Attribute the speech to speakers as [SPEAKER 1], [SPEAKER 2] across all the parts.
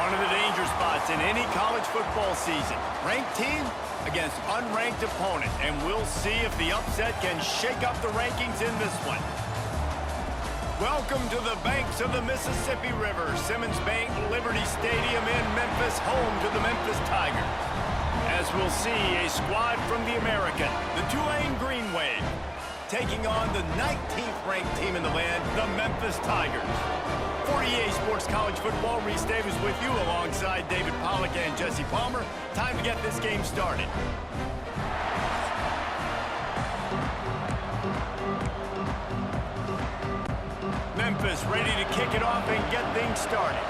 [SPEAKER 1] One of the danger spots in any college football season. Ranked team against unranked opponent. And we'll see if the upset can shake up the rankings in this one. Welcome to the banks of the Mississippi River. Simmons Bank Liberty Stadium in Memphis, home to the Memphis Tigers. As we'll see, a squad from the American, the Tulane Green Wave, taking on the 19th ranked team in the land, the Memphis Tigers. For EA Sports College Football, Reese Davis with you alongside David Pollack and Jesse Palmer. Time to get this game started. Memphis ready to kick it off and get things started.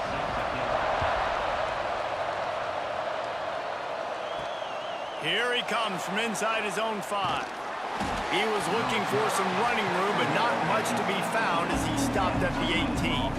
[SPEAKER 1] Here he comes from inside his own 5. He was looking for some running room, but not much to be found as he stopped at the 18.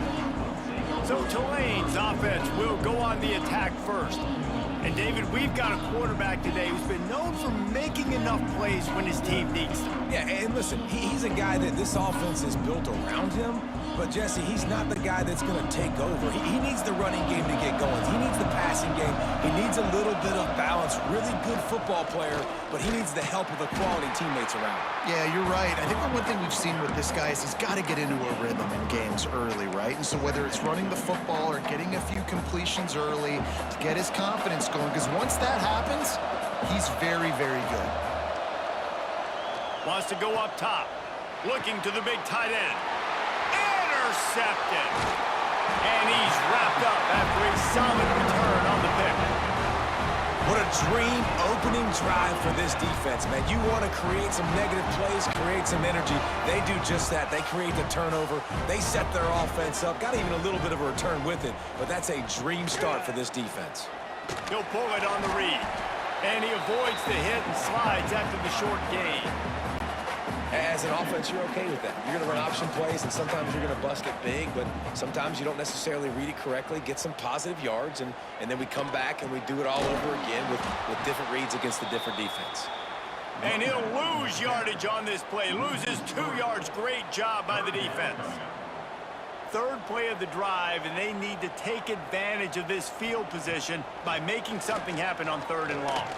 [SPEAKER 1] So Tulane's offense will go on the attack first. And David, we've got a quarterback today who's been known for making enough plays when his team needs them.
[SPEAKER 2] Yeah, and listen, he's a guy that this offense is built around him. But, Jesse, he's not the guy that's going to take over. He needs the running game to get going. He needs the passing game. He needs a little bit of balance. Really good football player, but he needs the help of the quality teammates around him.
[SPEAKER 3] Yeah, you're right. I think the one thing we've seen with this guy is he's got to get into a rhythm in games early, right? And so whether it's running the football or getting a few completions early to get his confidence going, because once that happens, he's very, very good.
[SPEAKER 1] Wants to go up top. Looking to the big tight end. Intercepted. And he's wrapped up after a solid return on the pick.
[SPEAKER 2] What a dream opening drive for this defense, man. You want to create some negative plays, create some energy. They do just that. They create the turnover. They set their offense up. Got even a little bit of a return with it, but that's a dream start for this defense.
[SPEAKER 1] He'll pull it on the read. And he avoids the hit and slides after the short gain.
[SPEAKER 2] As an offense, you're okay with that. You're going to run option plays, and sometimes you're going to bust it big, but sometimes you don't necessarily read it correctly, get some positive yards, and then we come back and we do it all over again with different reads against a different defense.
[SPEAKER 1] And he'll lose yardage on this play. Loses 2 yards. Great job by the defense. Third play of the drive, and they need to take advantage of this field position by making something happen on 3rd and long.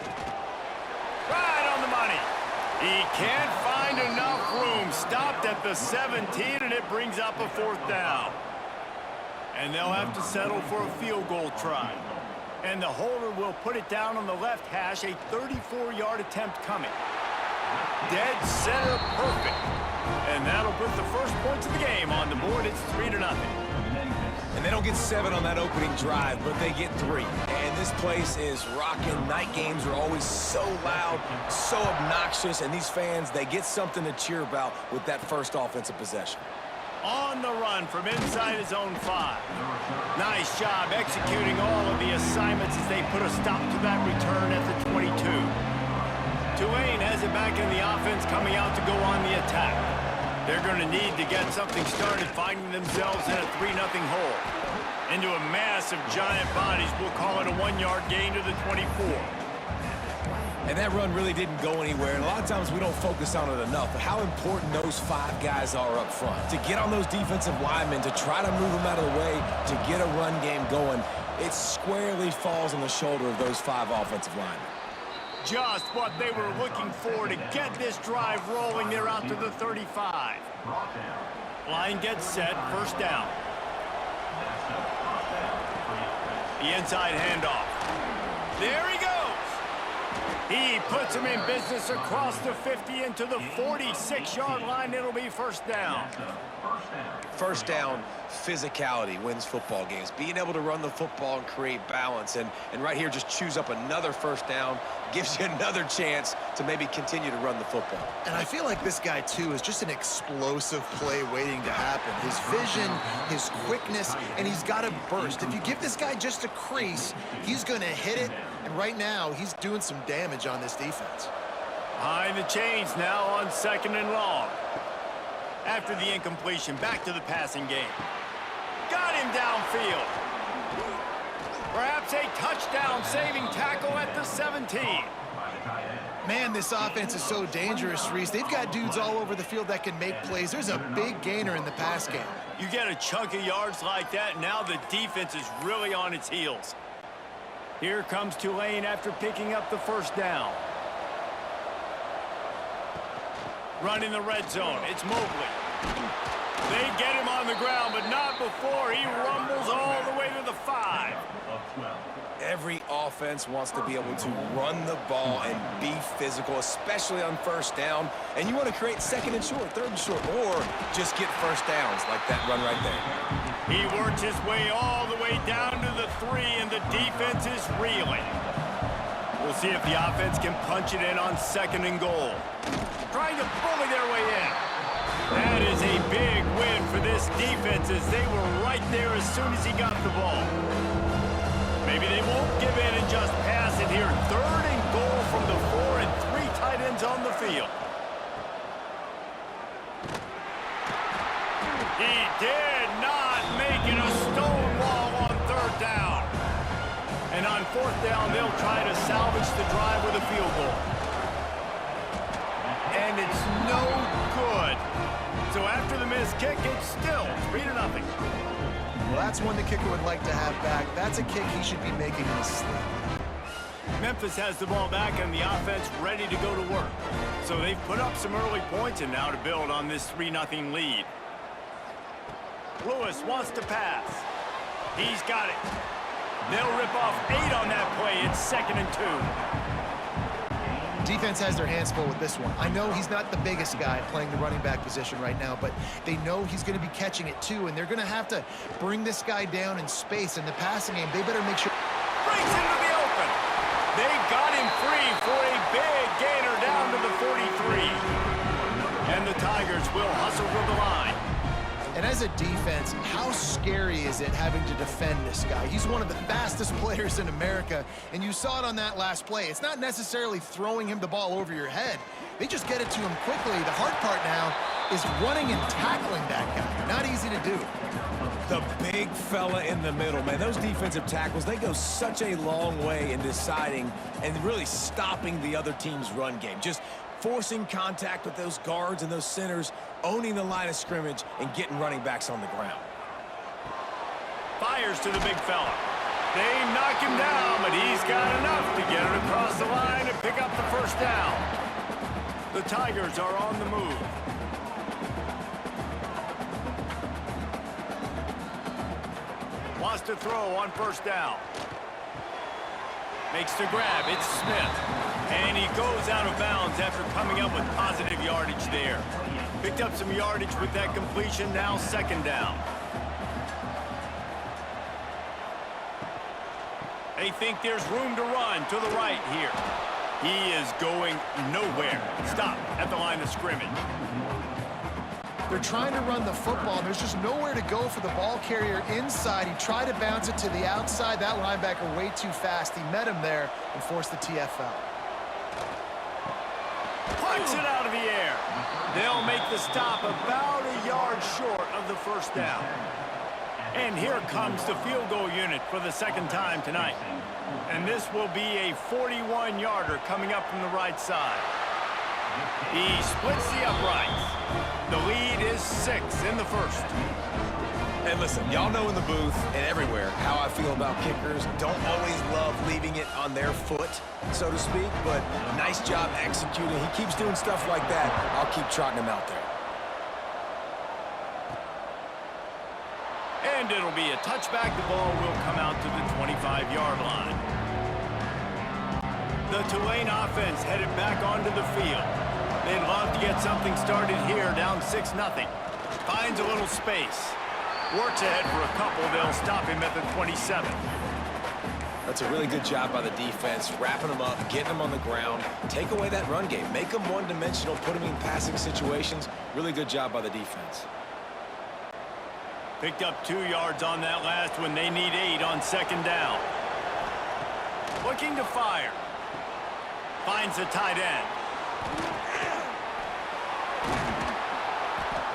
[SPEAKER 1] Right on the money. He can't find enough room. Stopped at the 17, and it brings up a 4th down. And they'll have to settle for a field goal try. And the holder will put it down on the left hash, a 34-yard attempt coming. Dead center perfect. And that'll put the first points of the game on the board. It's 3-0.
[SPEAKER 2] And they don't get 7 on that opening drive, but they get 3. And this place is rocking. Night games are always so loud, so obnoxious, and these fans, they get something to cheer about with that first offensive possession.
[SPEAKER 1] On the run from inside his own 5. Nice job executing all of the assignments as they put a stop to that return at the 22. Tulane has it back in the offense, coming out to go on the attack. They're going to need to get something started, finding themselves in a 3-0 hole. Into a mass of giant bodies. We'll call it a 1-yard gain to the 24.
[SPEAKER 2] And that run really didn't go anywhere. And a lot of times we don't focus on it enough, but how important those 5 guys are up front. To get on those defensive linemen, to try to move them out of the way, to get a run game going, it squarely falls on the shoulder of those 5 offensive linemen.
[SPEAKER 1] Just what they were looking for to get this drive rolling. They're out to the 35. Line gets set, 1st down. The inside handoff. There he goes. He puts him in business across the 50 into the 46-yard line. It'll be 1st down.
[SPEAKER 2] 1st down, physicality wins football games. Being able to run the football and create balance. And right here, just choose up another 1st down. Gives you another chance to maybe continue to run the football.
[SPEAKER 3] And I feel like this guy, too, is just an explosive play waiting to happen. His vision, his quickness, and he's got a burst. If you give this guy just a crease, he's going to hit it. And right now, he's doing some damage on this defense.
[SPEAKER 1] Behind the chains now on 2nd and long. After the incompletion, back to the passing game. Got him downfield. Perhaps a touchdown-saving tackle at the 17.
[SPEAKER 3] Man, this offense is so dangerous, Reese. They've got dudes all over the field that can make plays. There's a big gainer in the pass game.
[SPEAKER 1] You get a chunk of yards like that, now the defense is really on its heels. Here comes Tulane after picking up the first down. Running the red zone, it's Mobley. They get him on the ground, but not before he rumbles all the way to the 5.
[SPEAKER 2] Every offense wants to be able to run the ball and be physical, especially on first down. And you want to create second and short, third and short, or just get first downs like that run right there.
[SPEAKER 1] He works his way all the way down to the 3, and the defense is reeling. We'll see if the offense can punch it in on second and goal. Trying to bully their way in. That is a big win for this defense as they were right there as soon as he got the ball. Maybe they won't give in and just pass it here. Third and goal from the 4 and 3 tight ends on the field. He did not make it a stone wall on third down. And on fourth down, they'll try to salvage the drive with a field goal. And it's no good. So after the missed kick, it's still 3-0.
[SPEAKER 3] Well, that's one the kicker would like to have back. That's a kick he should be making in his sleep.
[SPEAKER 1] Memphis has the ball back and the offense ready to go to work. So they've put up some early points and now to build on this 3-0 lead. Lewis wants to pass. He's got it. They'll rip off 8 on that play. It's 2nd and 2.
[SPEAKER 3] Defense has their hands full with this one. I know he's not the biggest guy playing the running back position right now, but they know he's going to be catching it too, and they're going to have to bring this guy down in space. In the passing game, they better make sure.
[SPEAKER 1] Breaks into the open. They got him free for a big gainer down to the 43. And the Tigers will hustle to the line.
[SPEAKER 3] And as a defense, how scary is it having to defend this guy? He's one of the fastest players in America, and you saw it on that last play. It's not necessarily throwing him the ball over your head. They just get it to him quickly. The hard part now is running and tackling that guy. Not easy to do.
[SPEAKER 2] The big fella in the middle, man. Those defensive tackles, they go such a long way in deciding and really stopping the other team's run game. Just forcing contact with those guards and those centers, owning the line of scrimmage, and getting running backs on the ground.
[SPEAKER 1] Fires to the big fella. They knock him down, but he's got enough to get it across the line and pick up the first down. The Tigers are on the move. Wants to throw on first down. Makes the grab. It's Smith. And he goes out of bounds after coming up with positive yardage there. Picked up some yardage with that completion, now 2nd down. They think there's room to run to the right here. He is going nowhere. Stop at the line of scrimmage.
[SPEAKER 3] They're trying to run the football. There's just nowhere to go for the ball carrier inside. He tried to bounce it to the outside. That linebacker way too fast. He met him there and forced the TFL.
[SPEAKER 1] Punch it out of the air. They'll make the stop about a yard short of the first down. And here comes the field goal unit for the 2nd time tonight. And this will be a 41-yarder coming up from the right side. He splits the uprights. The lead is 6 in the first.
[SPEAKER 2] And listen, y'all know in the booth and everywhere how I feel about kickers. Don't always love leaving it on their foot, so to speak, but nice job executing. He keeps doing stuff like that. I'll keep trotting him out there.
[SPEAKER 1] And it'll be a touchback. The ball will come out to the 25-yard line. The Tulane offense headed back onto the field. They'd love to get something started here, down 6-0. Finds a little space. Works ahead for a couple. They'll stop him at the 27.
[SPEAKER 2] That's a really good job by the defense, wrapping them up, getting them on the ground, take away that run game, make them one-dimensional, put them in passing situations. Really good job by the defense.
[SPEAKER 1] Picked up 2 yards on that last one. They need 8 on 2nd down. Looking to fire. Finds the tight end.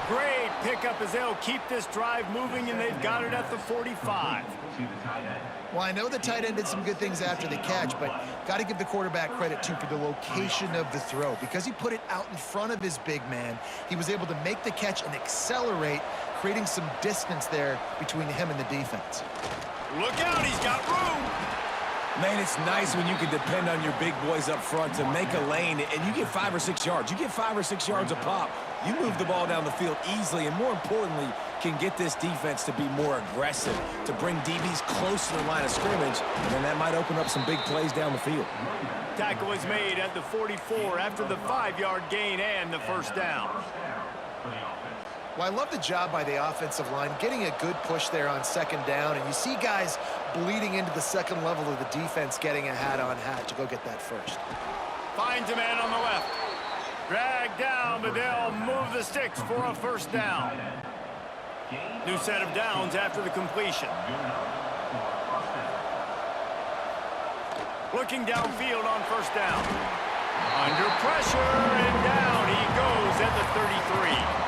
[SPEAKER 1] Great pickup as they'll keep this drive moving, and they've got it at the 45.
[SPEAKER 3] Well, I know the tight end did some good things after the catch, but got to give the quarterback credit, too, for the location of the throw. Because he put it out in front of his big man, he was able to make the catch and accelerate, creating some distance there between him and the defense.
[SPEAKER 1] Look out, he's got room.
[SPEAKER 2] Man, it's nice when you can depend on your big boys up front to make a lane, and you get 5 or 6 yards. You get 5 or 6 yards a pop. You move the ball down the field easily, and more importantly, can get this defense to be more aggressive, to bring DBs close to the line of scrimmage, and then that might open up some big plays down the field.
[SPEAKER 1] Tackle is made at the 44 after the 5-yard gain and the first down.
[SPEAKER 3] Well, I love the job by the offensive line, getting a good push there on second down, and you see guys bleeding into the second level of the defense getting a hat-on-hat to go get that first.
[SPEAKER 1] Finds a man on the left. Dragged down, but they'll move the sticks for a first down. New set of downs after the completion. Looking downfield on first down. Under pressure, and down he goes at the 33.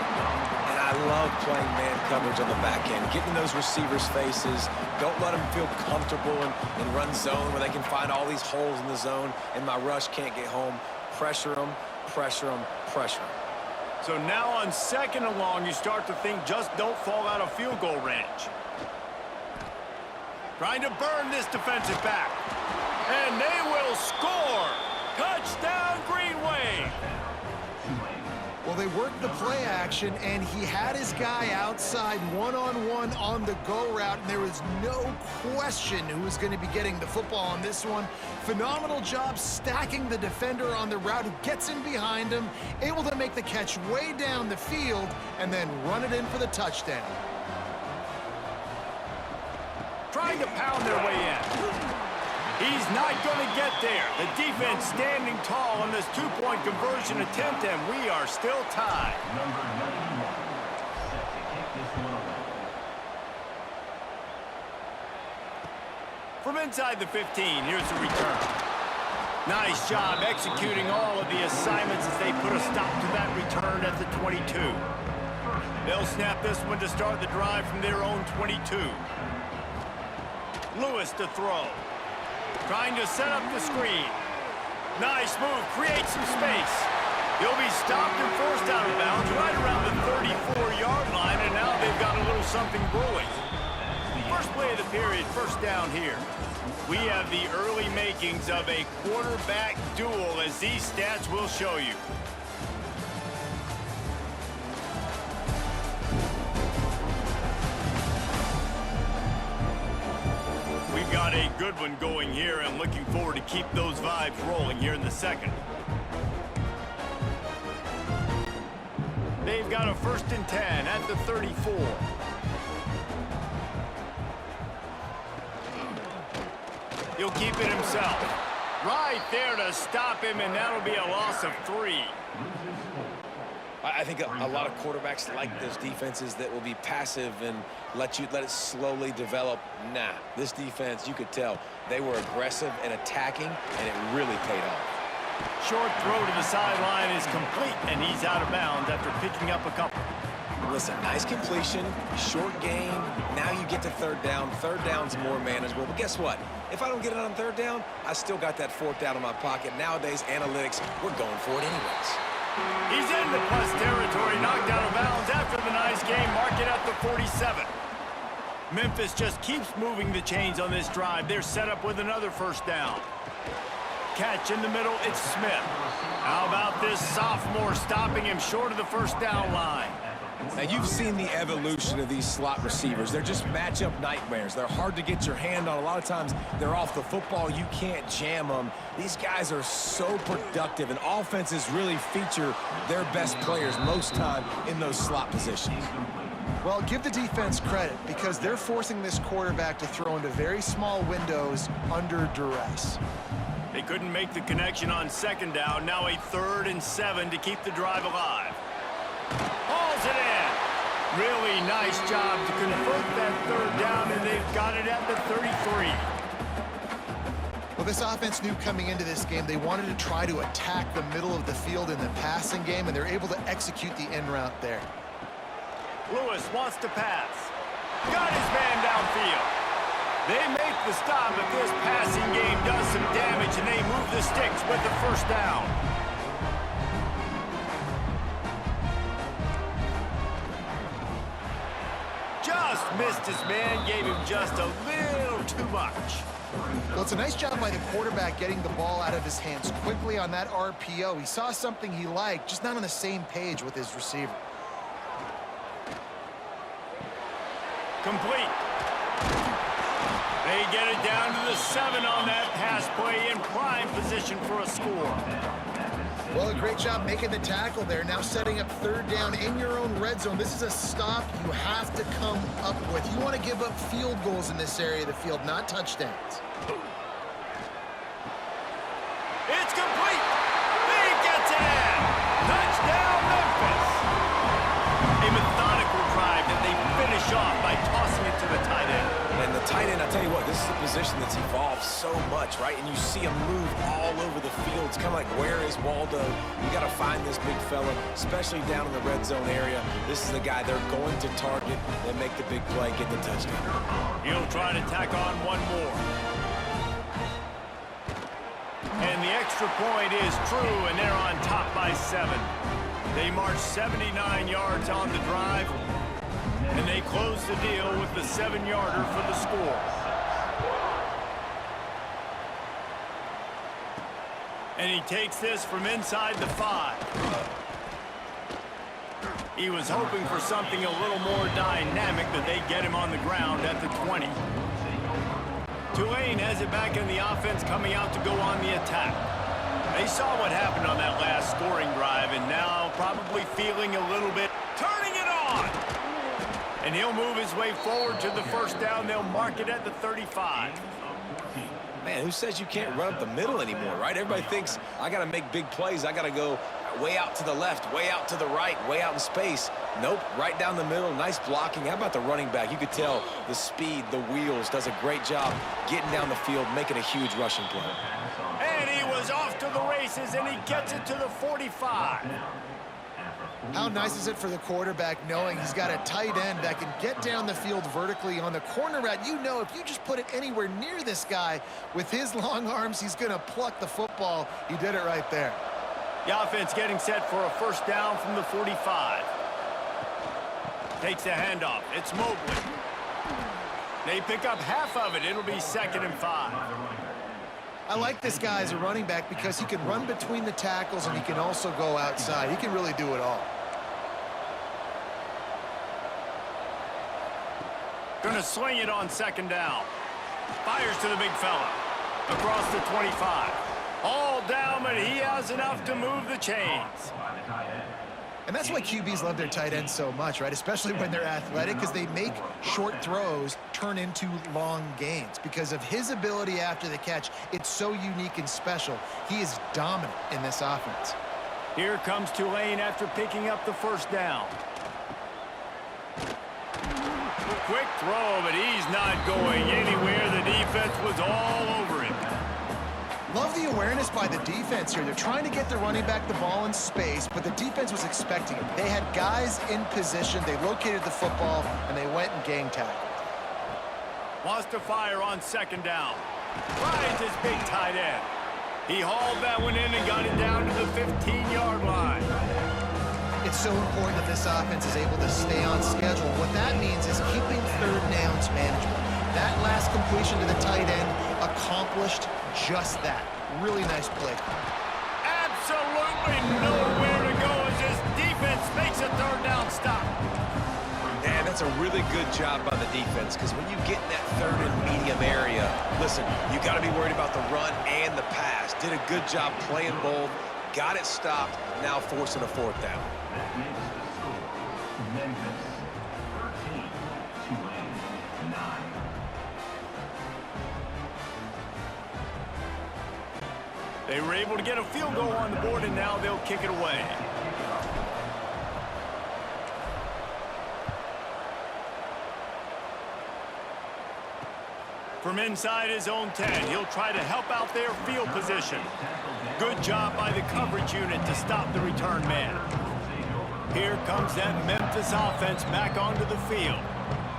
[SPEAKER 2] I love playing man coverage on the back end, getting those receivers' faces. Don't let them feel comfortable in run zone where they can find all these holes in the zone and my rush can't get home. Pressure them, pressure them, pressure them.
[SPEAKER 1] So now on second and long, you start to think just don't fall out of field goal range. Trying to burn this defensive back. And they will score. Touchdown, Green Wave.
[SPEAKER 3] Well, they worked the play action, and he had his guy outside one-on-one on the go route, and there was no question who was going to be getting the football on this one. Phenomenal job stacking the defender on the route, who gets in behind him, able to make the catch way down the field, and then run it in for the touchdown.
[SPEAKER 1] Trying to pound their way in. He's not going to get there. The defense standing tall on this two-point conversion attempt, and we are still tied. From inside the 15, here's the return. Nice job executing all of the assignments as they put a stop to that return at the 22. They'll snap this one to start the drive from their own 22. Lewis to throw. Trying to set up the screen. Nice move, creates some space. He'll be stopped and forced out of bounds right around the 34-yard line, and now they've got a little something brewing. First play of the period, first down here. We have the early makings of a quarterback duel, as these stats will show you. We've got a good one going here, and looking forward to keep those vibes rolling here in the second. They've got a 1st and 10 at the 34. He'll keep it himself. Right there to stop him, and that'll be a loss of 3.
[SPEAKER 2] I think a lot of quarterbacks like those defenses that will be passive and let it slowly develop. Nah, this defense, you could tell, they were aggressive and attacking, and it really paid off.
[SPEAKER 1] Short throw to the sideline is complete, and he's out of bounds after picking up a couple.
[SPEAKER 2] Listen, nice completion, short gain. Now you get to third down. Third down's more manageable. But guess what? If I don't get it on third down, I still got that 4th down in my pocket. Nowadays, analytics, we're going for it anyways.
[SPEAKER 1] He's in the plus territory, knocked out of bounds after the nice game. Mark it at the 47. Memphis just keeps moving the chains on this drive. They're set up with another first down. Catch in the middle, it's Smith. How about this sophomore stopping him short of the first down line?
[SPEAKER 2] Now, you've seen the evolution of these slot receivers. They're just matchup nightmares. They're hard to get your hand on. A lot of times, they're off the football. You can't jam them. These guys are so productive, and offenses really feature their best players most time in those slot positions.
[SPEAKER 3] Well, give the defense credit, because they're forcing this quarterback to throw into very small windows under duress.
[SPEAKER 1] They couldn't make the connection on second down. Now a 3rd and 7 to keep the drive alive. Hauls it in. Really nice job to convert that 3rd down, and they've got it at the 33.
[SPEAKER 3] Well, this offense knew coming into this game they wanted to try to attack the middle of the field in the passing game, and they're able to execute the in route there.
[SPEAKER 1] Lewis wants to pass. Got his man downfield. They make the stop, but this passing game does some damage, and they move the sticks with the first down. Just missed his man, gave him just a little too much.
[SPEAKER 3] Well, it's a nice job by the quarterback getting the ball out of his hands quickly on that RPO. He saw something he liked, just not on the same page with his receiver.
[SPEAKER 1] Complete. They get it down to the 7 on that pass play in prime position for a score.
[SPEAKER 3] Well, a great job making the tackle there. Now setting up third down in your own red zone. This is a stop you have to come up with. You want to give up field goals in this area of the field, not touchdowns.
[SPEAKER 1] It's complete. He gets it in. Touchdown, Memphis. A methodical drive that they finish off by tossing it to the tight end.
[SPEAKER 2] And the tight end, I tell you what, this is a position that's evolved so much, right? And you see him move all over the field. It's kind of like, where is Waldo? You got to find this big fella, especially down in the red zone area. This is the guy they're going to target and make the big play, get the touchdown.
[SPEAKER 1] He'll try to tack on one more. And the extra point is true, and they're on top by 7. They march 79 yards on the drive, and they close the deal with the 7-yarder for the score. And he takes this from inside the 5. He was hoping for something a little more dynamic, but they get him on the ground at the 20. Tulane has it back in the offense, coming out to go on the attack. They saw what happened on that last scoring drive, and now probably feeling a little bit, turning it on. And he'll move his way forward to the first down. They'll mark it at the 35.
[SPEAKER 2] Man, who says you can't run up the middle anymore, right? Everybody thinks, I got to make big plays. I got to go way out to the left, way out to the right, way out in space. Nope, right down the middle, nice blocking. How about the running back? You could tell the speed, the wheels, does a great job getting down the field, making a huge rushing play.
[SPEAKER 1] And he was off to the races, and he gets it to the 45.
[SPEAKER 3] How nice is it for the quarterback knowing he's got a tight end that can get down the field vertically on the corner route? You know, if you just put it anywhere near this guy with his long arms, he's going to pluck the football. He did it right there.
[SPEAKER 1] The offense getting set for a first down from the 45. Takes the handoff. It's Mobley. They pick up half of it. It'll be 2nd and 5.
[SPEAKER 3] I like this guy as a running back because he can run between the tackles and he can also go outside. He can really do it all.
[SPEAKER 1] Gonna swing it on 2nd down. Fires to the big fella. Across the 25. All down, but he has enough to move the chains.
[SPEAKER 3] And that's why QBs love their tight ends so much, right? Especially when they're athletic, because they make short throws turn into long gains. Because of his ability after the catch, it's so unique and special. He is dominant in this offense.
[SPEAKER 1] Here comes Tulane after picking up the first down. Quick throw, but he's not going anywhere. The defense was all over him.
[SPEAKER 3] Love the awareness by the defense here. They're trying to get the running back the ball in space, but the defense was expecting it. They had guys in position. They located the football, and they went and gang tackled.
[SPEAKER 1] Wants to fire on 2nd down. Finds his big tight end. He hauled that one in and got it down to the 15-yard line.
[SPEAKER 3] It's so important that this offense is able to stay on schedule. What that means is keeping third downs management. That last completion to the tight end accomplished just that. Really nice play.
[SPEAKER 1] Absolutely nowhere to go as this defense makes a 3rd down stop.
[SPEAKER 2] And that's a really good job by the defense, because when you get in that 3rd and medium area, listen, you got to be worried about the run and the pass. Did a good job playing both, got it stopped, now forcing a 4th down.
[SPEAKER 4] Memphis 13, Tulane 9.
[SPEAKER 1] They were able to get a field goal on the board, and now they'll kick it away. From inside his own 10, he'll try to help out their field position. Good job by the coverage unit to stop the return man. Here comes that Memphis offense back onto the field.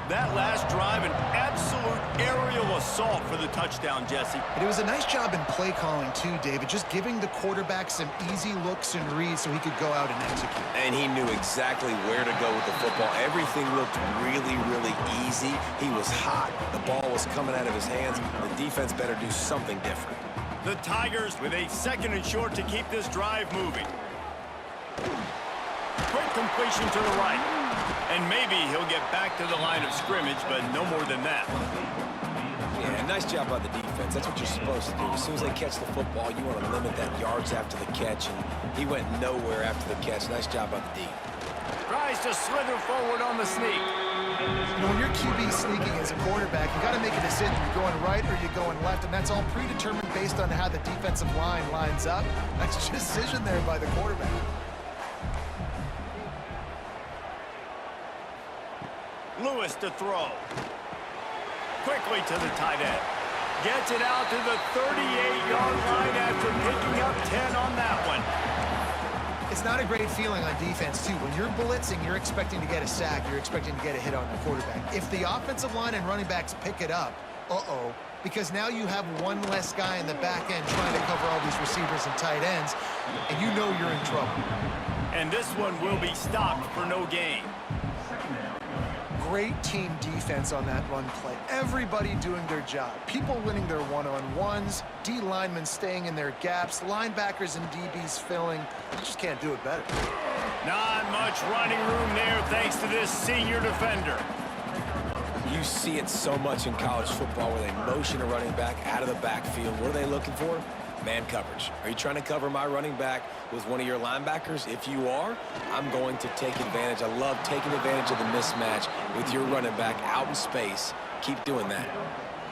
[SPEAKER 1] That last drive, an absolute aerial assault for the touchdown, Jesse.
[SPEAKER 3] And it was a nice job in play calling too, David, just giving the quarterback some easy looks and reads so he could go out and execute.
[SPEAKER 2] And he knew exactly where to go with the football. Everything looked really, really easy. He was hot. The ball was coming out of his hands. The defense better do something different.
[SPEAKER 1] The Tigers with a 2nd and short to keep this drive moving. Quick completion to the right. And maybe he'll get back to the line of scrimmage, but no more than that.
[SPEAKER 2] Yeah, nice job by the defense. That's what you're supposed to do. As soon as they catch the football, you want to limit that yards after the catch, and he went nowhere after the catch. Nice job by the D.
[SPEAKER 1] Tries to slither forward on the sneak.
[SPEAKER 3] You know, when you're QB sneaking as a quarterback, you got to make a decision. You're going right or you're going left, and that's all predetermined based on how the defensive line lines up. That's a decision there by the quarterback.
[SPEAKER 1] Lewis to throw. Quickly to the tight end. Gets it out to the 38-yard line after picking up 10 on that one.
[SPEAKER 3] It's not a great feeling on defense, too. When you're blitzing, you're expecting to get a sack. You're expecting to get a hit on the quarterback. If the offensive line and running backs pick it up, because now you have one less guy in the back end trying to cover all these receivers and tight ends, and you know you're in trouble.
[SPEAKER 1] And this one will be stopped for no gain.
[SPEAKER 3] Great team defense on that run play. Everybody doing their job. People winning their one-on-ones, D linemen staying in their gaps, linebackers and DBs filling. You just can't do it better.
[SPEAKER 1] Not much running room there thanks to this senior defender.
[SPEAKER 2] You see it so much in college football where they motion a running back out of the backfield. What are they looking for? Man coverage. Are you trying to cover my running back with one of your linebackers? If you are, I'm going to take advantage. I love taking advantage of the mismatch with your running back out in space. Keep doing that.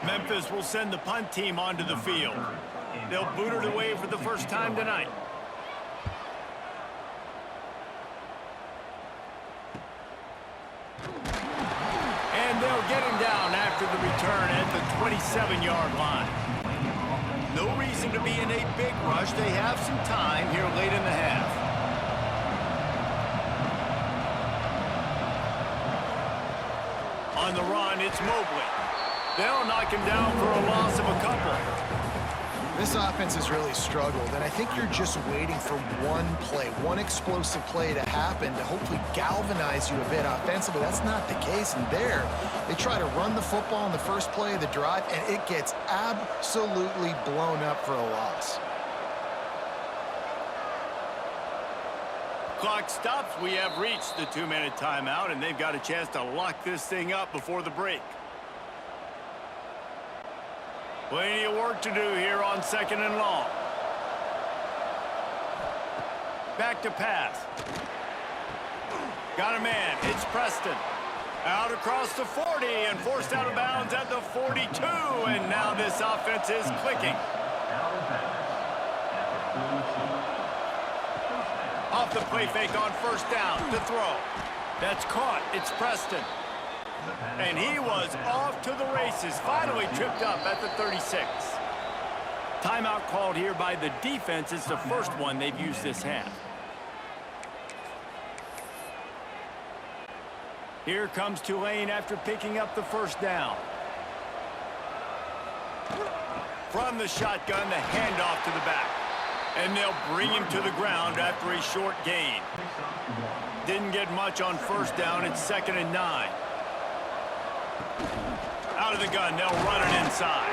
[SPEAKER 1] Memphis will send the punt team onto the field. They'll boot it away for the first time tonight. And they'll get him down after the return at the 27-yard line. No reason to be in a big rush. They have some time here late in the half. On the run, it's Mobley. They'll knock him down for a loss of a couple.
[SPEAKER 3] This offense has really struggled, and I think you're just waiting for one play, one explosive play to happen to hopefully galvanize you a bit offensively. That's not the case, and there, they try to run the football in the first play of the drive, and it gets absolutely blown up for a loss.
[SPEAKER 1] Clock stops. We have reached the 2-minute timeout, and they've got a chance to lock this thing up before the break. Plenty of work to do here on 2nd and long. Back to pass. Got a man. It's Preston. Out across the 40 and forced out of bounds at the 42. And now this offense is clicking. Off the play fake on 1st down to throw. That's caught. It's Preston. And he was off to the races. Finally tripped up at the 36. Timeout called here by the defense. It's the first one they've used this half. Here comes Tulane after picking up the 1st down. From the shotgun, the handoff to the back. And they'll bring him to the ground after a short gain. Didn't get much on 1st down. It's 2nd and 9. Out of the gun, they'll run it inside.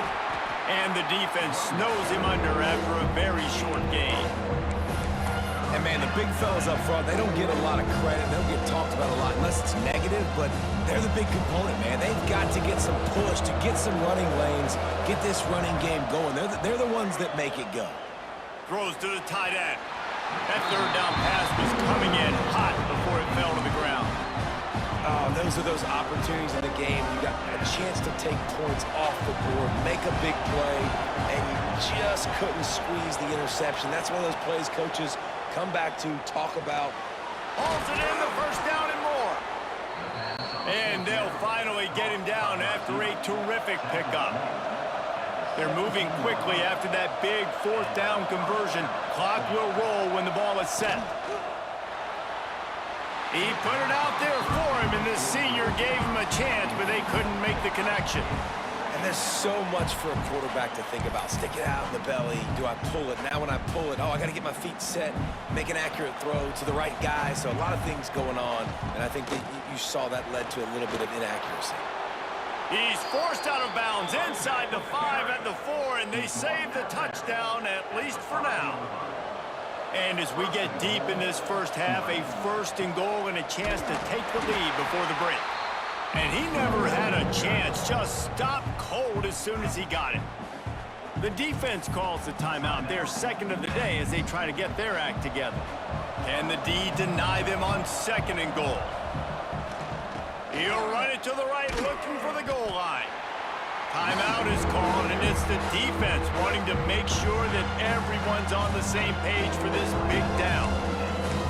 [SPEAKER 1] And the defense snows him under after a very short gain.
[SPEAKER 2] And, man, the big fellas up front, they don't get a lot of credit. They don't get talked about a lot unless it's negative, but they're the big component, man. They've got to get some push, to get some running lanes, get this running game going. They're the ones that make it go.
[SPEAKER 1] Throws to the tight end. That 3rd down pass was coming in hot before it fell to the ground.
[SPEAKER 2] Those are those opportunities in the game. You got a chance to take points off the board, make a big play, and you just couldn't squeeze the interception. That's one of those plays coaches come back to talk about.
[SPEAKER 1] Hauls it in, the 1st down and more. And they'll finally get him down after a terrific pickup. They're moving quickly after that big 4th down conversion. Clock will roll when the ball is set. He put it out there for him, and the senior gave him a chance, but they couldn't make the connection.
[SPEAKER 2] And there's so much for a quarterback to think about. Stick it out in the belly. Do I pull it? Now when I pull it, oh, I got to get my feet set, make an accurate throw to the right guy. So a lot of things going on, and I think that you saw that led to a little bit of inaccuracy.
[SPEAKER 1] He's forced out of bounds inside the 5 at the 4, and they save the touchdown, at least for now. And as we get deep in this first half, a 1st and goal and a chance to take the lead before the break. And he never had a chance, just stopped cold as soon as he got it. The defense calls the timeout, their second of the day, as they try to get their act together. Can the D deny them on 2nd and goal? He'll run it to the right, looking for the goal line. Timeout is called, and it's the defense wanting to make sure that everyone's on the same page for this big down.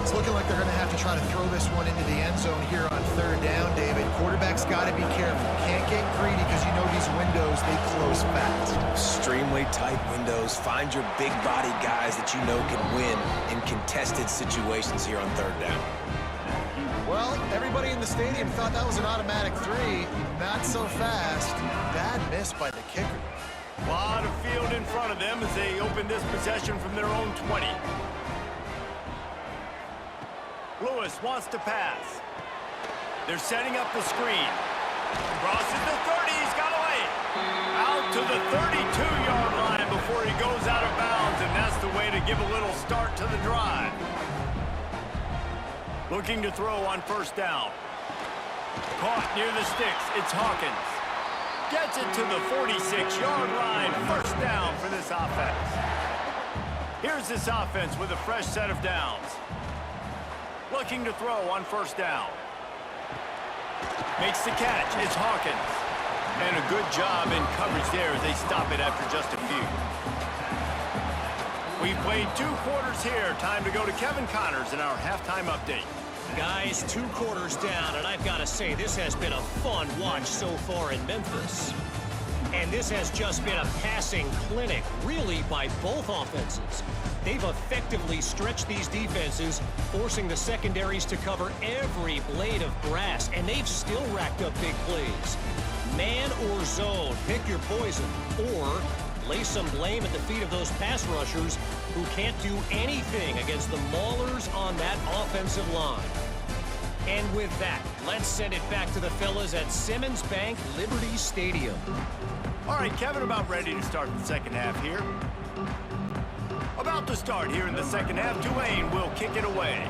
[SPEAKER 3] It's looking like they're going to have to try to throw this one into the end zone here on 3rd down, David. Quarterback's got to be careful. Can't get greedy because you know these windows, they close fast.
[SPEAKER 2] Extremely tight windows. Find your big body guys that you know can win in contested situations here on 3rd down.
[SPEAKER 3] Well, everybody in the stadium thought that was an automatic 3. Not so fast. Bad miss by the kicker.
[SPEAKER 1] A lot of field in front of them as they open this possession from their own 20. Lewis wants to pass. They're setting up the screen. Crosses the 30, he's got away. Out to the 32-yard line before he goes out of bounds, and that's the way to give a little start to the drive. Looking to throw on 1st down. Caught near the sticks, it's Hawkins. Gets it to the 46-yard line, 1st down for this offense. Here's this offense with a fresh set of downs. Looking to throw on 1st down. Makes the catch, it's Hawkins. And a good job in coverage there as they stop it after just a few. We've played 2 quarters here. Time to go to Kevin Connors in our halftime update.
[SPEAKER 5] Guys, 2 quarters down, and I've got to say, this has been a fun watch so far in Memphis. And this has just been a passing clinic, really, by both offenses. They've effectively stretched these defenses, forcing the secondaries to cover every blade of grass, and they've still racked up big plays. Man or zone, pick your poison, or lay some blame at the feet of those pass rushers who can't do anything against the maulers on that offensive line. And with that, let's send it back to the fellas at Simmons Bank Liberty Stadium.
[SPEAKER 1] All right, Kevin, about ready to start the second half here. About to start here in the second half. Tulane will kick it away.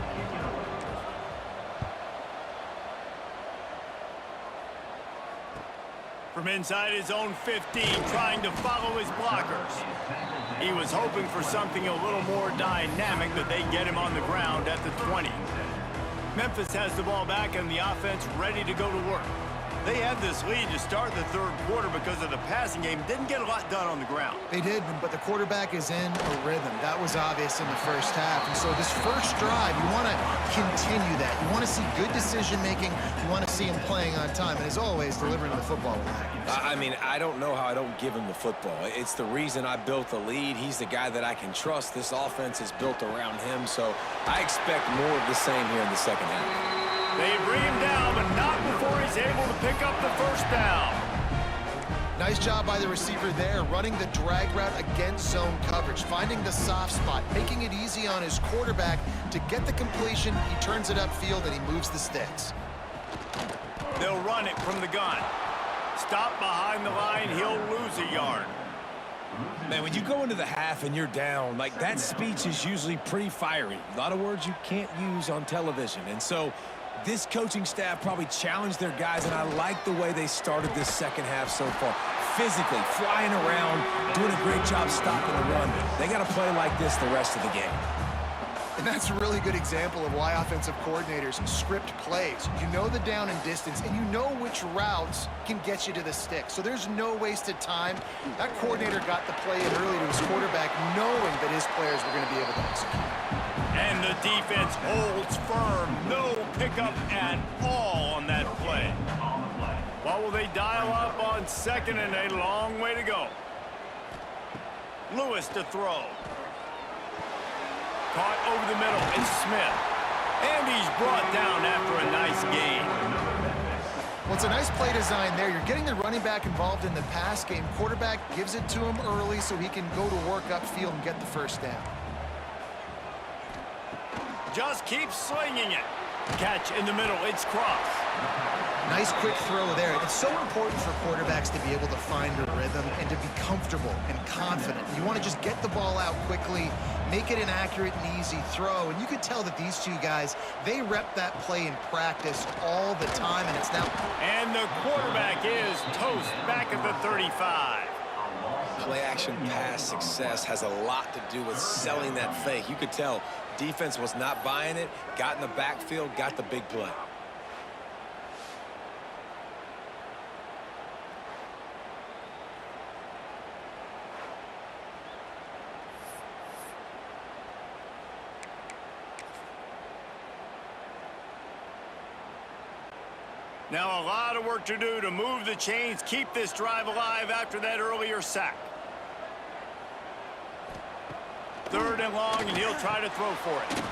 [SPEAKER 1] From inside his own 15, trying to follow his blockers. He was hoping for something a little more dynamic, but they get him on the ground at the 20. Memphis has the ball back and the offense ready to go to work. They had this lead to start the 3rd quarter because of the passing game. Didn't get a lot done on the ground.
[SPEAKER 3] They did, but the quarterback is in a rhythm. That was obvious in the first half. And so this first drive, you want to continue that. You want to see good decision-making. You want to see him playing on time. And as always, delivering the football with accuracy.
[SPEAKER 2] I mean, I don't know how I don't give him the football. It's the reason I built the lead. He's the guy that I can trust. This offense is built around him. So I expect more of the same here in the second half.
[SPEAKER 1] They bring him down, but not before he's able to pick up the 1st down.
[SPEAKER 3] Nice job by the receiver there, running the drag route against zone coverage, finding the soft spot, making it easy on his quarterback to get the completion. He turns it upfield, and he moves the sticks.
[SPEAKER 1] They'll run it from the gun. Stop behind the line, he'll lose a yard.
[SPEAKER 2] Man, when you go into the half and you're down, like, that speech is usually pretty fiery. A lot of words you can't use on television. And so this coaching staff probably challenged their guys, and I like the way they started this second half so far. Physically, flying around, doing a great job stopping the run. They got to play like this the rest of the game.
[SPEAKER 3] And that's a really good example of why offensive coordinators script plays. You know the down and distance, and you know which routes can get you to the stick. So there's no wasted time. That coordinator got the play in early to his quarterback, knowing that his players were going to be able to execute.
[SPEAKER 1] And the defense holds firm. No pickup at all on that play. What will they dial up on 2nd and a long way to go? Lewis to throw. Caught over the middle, it's Smith. And he's brought down after a nice gain.
[SPEAKER 3] Well, it's a nice play design there. You're getting the running back involved in the pass game. Quarterback gives it to him early so he can go to work upfield and get the first down.
[SPEAKER 1] Just keeps slinging it. Catch in the middle. It's Cross.
[SPEAKER 3] Nice quick throw there. It's so important for quarterbacks to be able to find a rhythm and to be comfortable and confident. You want to just get the ball out quickly, make it an accurate and easy throw. And you could tell that these two guys, they rep that play in practice all the time, and it's now...
[SPEAKER 1] And the quarterback is toast back at the 35.
[SPEAKER 2] Play-action pass success has a lot to do with selling that fake. You could tell defense was not buying it, got in the backfield, got the big play.
[SPEAKER 1] Now a lot of work to do to move the chains, keep this drive alive after that earlier sack. 3rd and long, and he'll try to throw for it.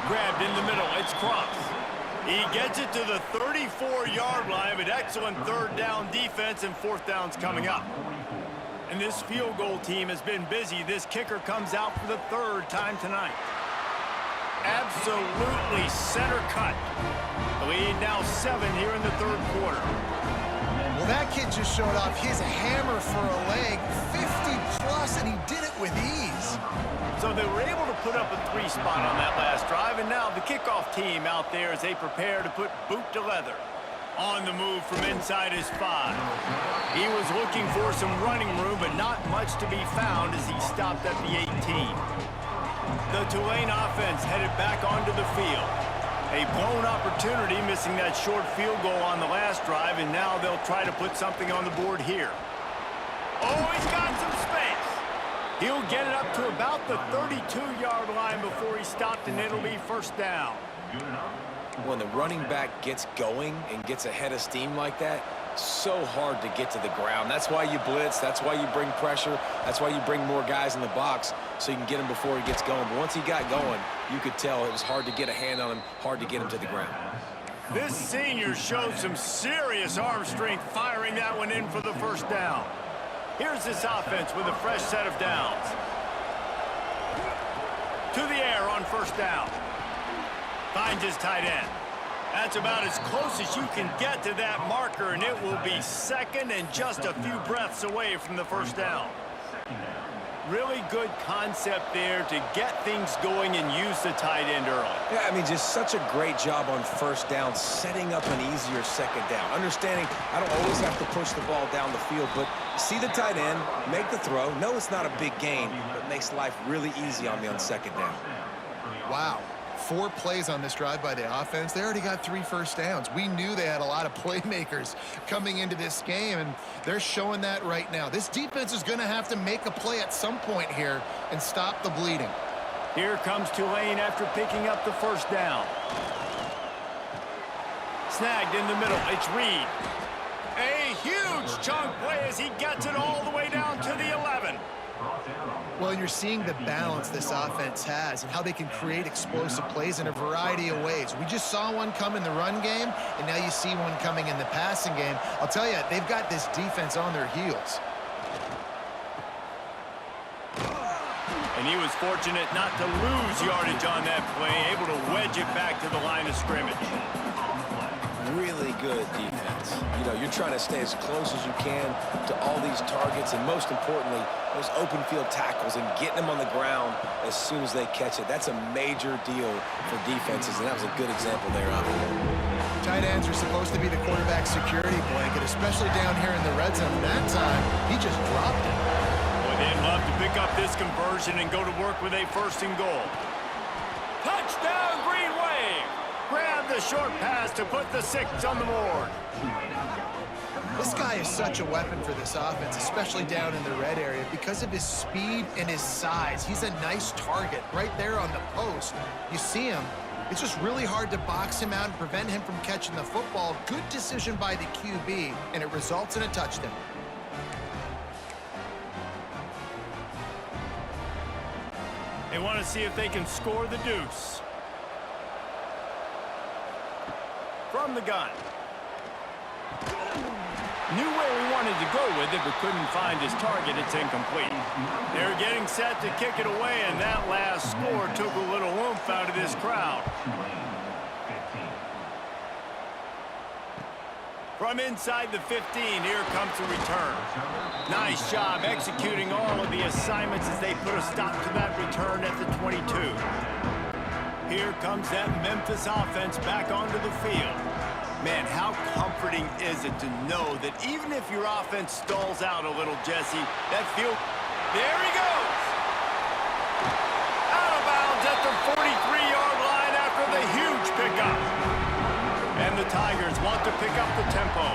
[SPEAKER 1] Grabbed in the middle, it's Cross. He gets it to the 34-yard line, but excellent 3rd down defense, and 4th down's coming up. And this field goal team has been busy. This kicker comes out for the 3rd time tonight. Absolutely center cut. The lead now 7 here in the 3rd quarter.
[SPEAKER 3] Well, that kid just showed off his hammer for a leg, 50-plus, and he did it with ease.
[SPEAKER 1] So they were able to put up a 3 spot on that last drive, and now the kickoff team out there as they prepare to put boot to leather. On the move from inside his 5. He was looking for some running room, but not much to be found as he stopped at the 18. The Tulane offense headed back onto the field. A blown opportunity, missing that short field goal on the last drive, and now they'll try to put something on the board here. Oh, he's got some space. He'll get it up to about the 32-yard line before he stopped, and it'll be 1st down.
[SPEAKER 2] When the running back gets going and gets ahead of steam like that, so hard to get to the ground. That's why you blitz. That's why you bring pressure. That's why you bring more guys in the box so you can get him before he gets going. But once he got going, you could tell it was hard to get a hand on him, hard to get him to the ground.
[SPEAKER 1] This senior showed some serious arm strength firing that one in for the 1st down. Here's this offense with a fresh set of downs. To the air on 1st down. Finds his tight end. That's about as close as you can get to that marker, and it will be 2nd and just a few breaths away from the 1st down. Really good concept there to get things going and use the tight end early.
[SPEAKER 2] Yeah, I mean, just such a great job on 1st down, setting up an easier 2nd down. Understanding I don't always have to push the ball down the field, but see the tight end, make the throw. No, it's not a big gain, but makes life really easy on me on 2nd down.
[SPEAKER 3] Wow. 4 plays on this drive by the offense. They already got 3 first downs. We knew they had a lot of playmakers coming into this game, and they're showing that right now. This defense is going to have to make a play at some point here and stop the bleeding.
[SPEAKER 1] Here comes Tulane after picking up the 1st down. Snagged in the middle. It's Reed. A huge chunk play as he gets it all the way down to the 11.
[SPEAKER 3] Well, you're seeing the balance this offense has and how they can create explosive plays in a variety of ways. We just saw one come in the run game, and now you see one coming in the passing game. I'll tell you, they've got this defense on their heels.
[SPEAKER 1] And he was fortunate not to lose yardage on that play, able to wedge it back to the line of scrimmage.
[SPEAKER 2] Really good defense. You know, you're trying to stay as close as you can to all these targets, and most importantly, those open field tackles and getting them on the ground as soon as they catch it. That's a major deal for defenses, and that was a good example there of it.
[SPEAKER 3] Tight ends are supposed to be the quarterback's security blanket, especially down here in the red zone. That time, he just dropped it.
[SPEAKER 1] Boy, they'd love to pick up this conversion and go to work with a 1st and goal. Touchdown, Green Wave! Grab the short pass to put the 6 on the board.
[SPEAKER 3] This guy is such a weapon for this offense, especially down in the red area, because of his speed and his size. He's a nice target right there on the post. You see him. It's just really hard to box him out and prevent him from catching the football. Good decision by the QB, and it results in a touchdown. They want to see if they can score the deuce.
[SPEAKER 1] from the gun. Knew where he wanted to go with it, but couldn't find his target. It's incomplete. They're getting set to kick it away, and that last score took a little oomph out of this crowd. From inside the 15, here comes the return. Nice job executing all of the assignments as they put a stop to that return at the 22. Here comes that Memphis offense back onto the field. Man, how comforting is it to know that even if your offense stalls out a little, Jesse, that field... There he goes! Out of bounds at the 43-yard line after the huge pickup. And the Tigers want to pick up the tempo.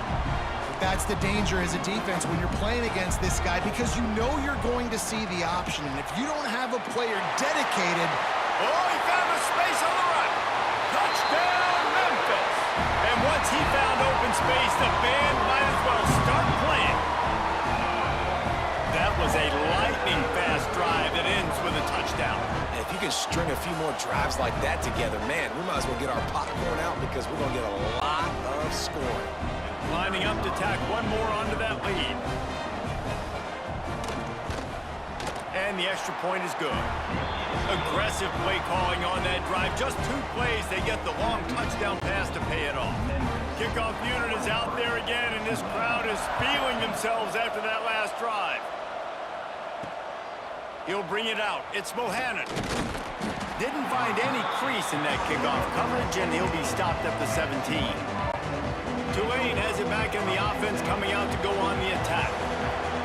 [SPEAKER 3] That's the danger as a defense when you're playing against this guy, because you know you're going to see the option. And if you don't have a player dedicated...
[SPEAKER 1] Oh, he found a space on the right. Touchdown, Memphis. And once he found open space, the band might as well start playing. That was a lightning-fast drive that ends with a touchdown.
[SPEAKER 2] And if you can string a few more drives like that together, man, we might as well get our popcorn out because we're going to get a lot of scoring.
[SPEAKER 1] Lining up to tack one more onto that lead. And the extra point is good. Aggressive play calling on that drive. Just 2 plays, they get the long touchdown pass to pay it off. Kickoff unit is out there again, and this crowd is feeling themselves after that last drive. He'll bring it out. It's Bohannon. Didn't find any crease in that kickoff coverage, and he'll be stopped at the 17. Tulane has it back in the offense, coming out to go on the attack.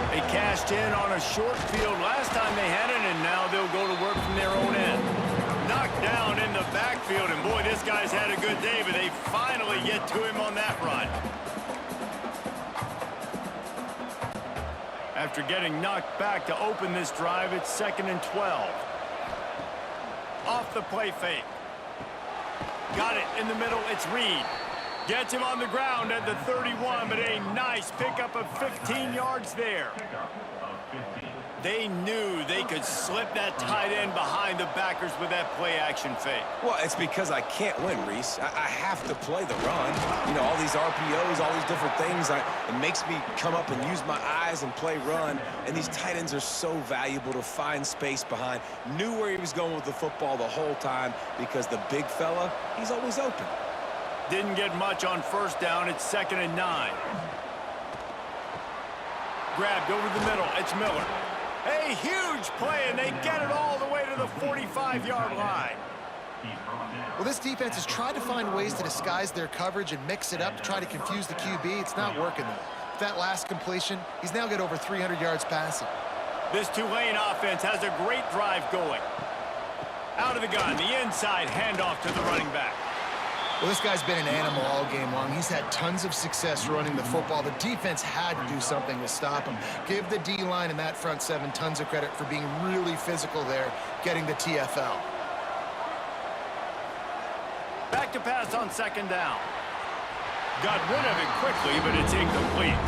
[SPEAKER 1] They cashed in on a short field last time they had it, and now they'll go to work from their own end. Knocked down in the backfield, and boy, this guy's had a good day, but they finally get to him on that run. After getting knocked back to open this drive, it's 2nd and 12. Off the play fake. Got it in the middle, it's Reed. Gets him on the ground at the 31, but a nice pickup of 15 yards there. They knew they could slip that tight end behind the backers with that play-action fake.
[SPEAKER 2] Well, it's because I can't win, Reese. I have to play the run. You know, all these RPOs, all these different things, it makes me come up and use my eyes and play run. And these tight ends are so valuable to find space behind. Knew where he was going with the football the whole time because the big fella, he's always open.
[SPEAKER 1] Didn't get much on first down. It's 2nd and 9. Grabbed over the middle. It's Miller. A huge play, and they get it all the way to the 45-yard line.
[SPEAKER 3] Well, this defense has tried to find ways to disguise their coverage and mix it up to try to confuse the QB. It's not working, though. With that last completion, he's now got over 300 yards passing.
[SPEAKER 1] This Tulane offense has a great drive going. Out of the gun, the inside handoff to the running back.
[SPEAKER 3] Well, this guy's been an animal all game long. He's had tons of success running the football. The defense had to do something to stop him. Give the D-line and that front 7 tons of credit for being really physical there, getting the TFL.
[SPEAKER 1] Back to pass on 2nd down. Got rid of it quickly, but it's incomplete.